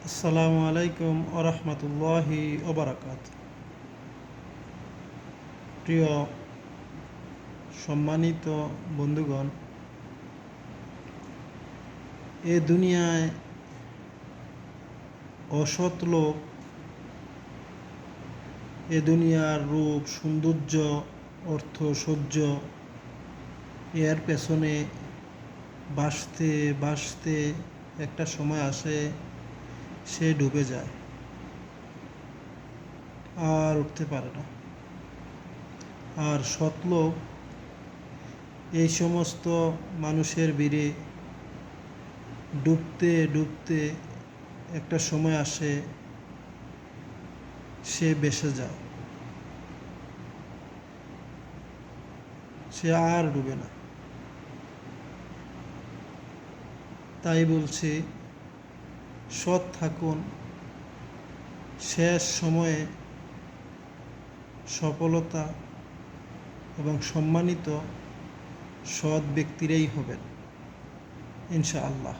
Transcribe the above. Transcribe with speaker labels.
Speaker 1: আসসালামু আলাইকুম ওরহমতুল্লাহি ওবরাকাত। প্রিয় সম্মানিত বন্ধুগণ, এ দুনিয়ায় অসৎ লোক এ দুনিয়ার রূপ সৌন্দর্য অর্থ সহ্য এর পেছনে বাঁচতে বাঁচতে একটা সময় আসে সে ডুবে যায়, আর উঠতে পারে না। আর সৎ লোক এই সমস্ত মানুষের ভিড়ে ডুবতে ডুবতে একটা সময় আসে সে ভেসে যায়, সে আর ডুবে না। তাই বলছি, সৎ থাকুন। শেষ সময়ে সফলতা এবং সম্মানিত সৎ ব্যক্তিরাই হবেন ইনশাআল্লাহ।